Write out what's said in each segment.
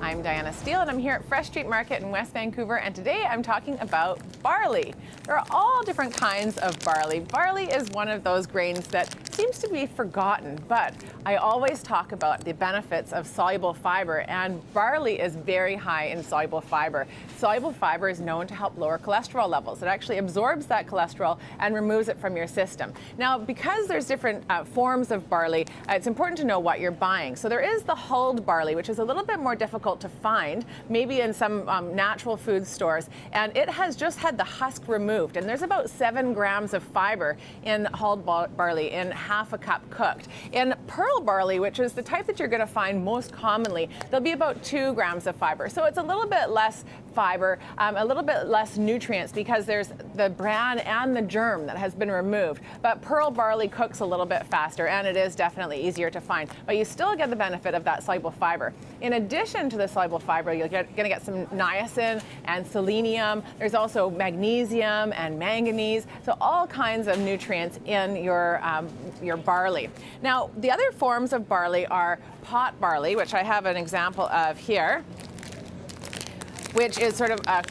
I'm Diana Steele, and I'm here at Fresh Street Market in West Vancouver, and today I'm talking about barley. There are all different kinds of barley. Barley is one of those grains that seems to be forgotten, but I always talk about the benefits of soluble fiber, and barley is very high in soluble fiber. Soluble fiber is known to help lower cholesterol levels. It actually absorbs that cholesterol and removes it from your system. Now, because there's different forms of barley, it's important to know what you're buying. So there is the hulled barley, which is a little bit more difficult to find, maybe in some natural food stores, and it has just had the husk removed, and there's about 7 grams of fiber in hulled barley in half a cup cooked. In pearl barley, which is the type that you're going to find most commonly, there'll be about 2 grams of fiber. So it's a little bit less fiber, a little bit less nutrients because there's the bran and the germ that has been removed. But pearl barley cooks a little bit faster, and it is definitely easier to find. But you still get the benefit of that soluble fiber. In addition to the soluble fiber, you're going to get some niacin and selenium. There's also magnesium and manganese, so all kinds of nutrients in your barley. Now, the other forms of barley are pot barley, which I have an example of here, which is sort of a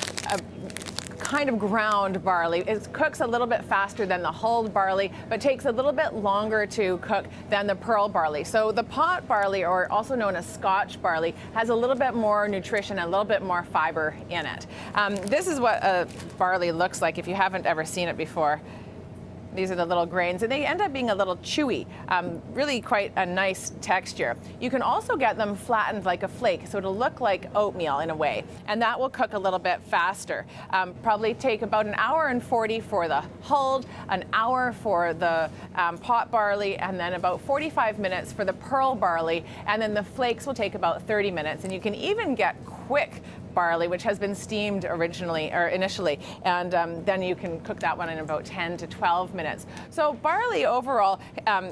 kind of ground barley. It cooks a little bit faster than the hulled barley, but takes a little bit longer to cook than the pearl barley. So the pot barley, or also known as Scotch barley, has a little bit more nutrition and a little bit more fiber in it. This is what a barley looks like if you haven't ever seen it before. These are the little grains, and they end up being a little chewy, really quite a nice texture. You can also get them flattened like a flake, so it'll look like oatmeal in a way, and that will cook a little bit faster. Probably take about 1 hour and 40 for the hulled, 1 hour for the pot barley, and then about 45 minutes for the pearl barley, and then the flakes will take about 30 minutes, and you can even get quick barley, which has been steamed initially, and then you can cook that one in about 10 to 12 minutes. So barley overall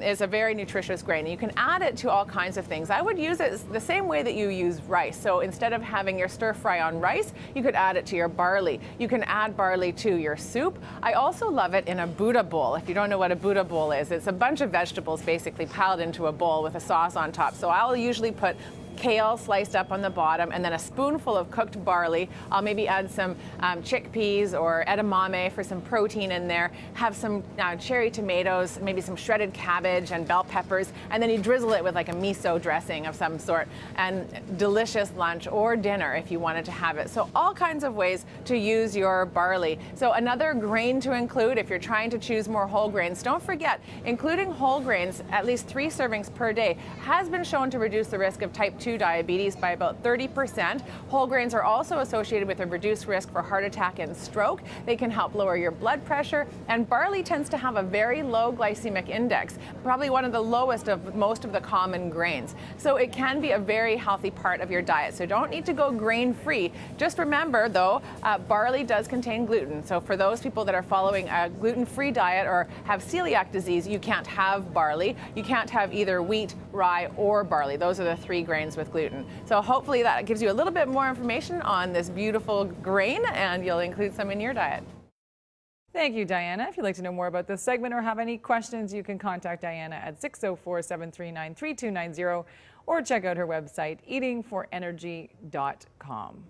is a very nutritious grain. You can add it to all kinds of things. I would use it the same way that you use rice. So instead of having your stir fry on rice, you could add it to your barley. You can add barley to your soup. I also love it in a Buddha bowl. If you don't know what a Buddha bowl is, it's a bunch of vegetables basically piled into a bowl with a sauce on top. So I'll usually put kale sliced up on the bottom, and then a spoonful of cooked barley. I'll maybe add some chickpeas or edamame for some protein in there, have some cherry tomatoes, maybe some shredded cabbage and bell peppers, and then you drizzle it with like a miso dressing of some sort, and delicious lunch or dinner if you wanted to have it. So all kinds of ways to use your barley. So another grain to include if you're trying to choose more whole grains, don't forget, including whole grains, at least 3 servings per day, has been shown to reduce the risk of type 2 diabetes by about 30%. Whole grains are also associated with a reduced risk for heart attack and stroke. They can help lower your blood pressure, and barley tends to have a very low glycemic index, probably one of the lowest of most of the common grains. So it can be a very healthy part of your diet. So don't need to go grain-free. Just remember, though, barley does contain gluten. So for those people that are following a gluten-free diet or have celiac disease, you can't have barley. You can't have either wheat, rye, or barley. Those are the 3 grains with gluten. So hopefully that gives you a little bit more information on this beautiful grain, and you'll include some in your diet. Thank you, Diana. If you'd like to know more about this segment or have any questions, you can contact Diana at 604-739-3290 or check out her website, eatingforenergy.com.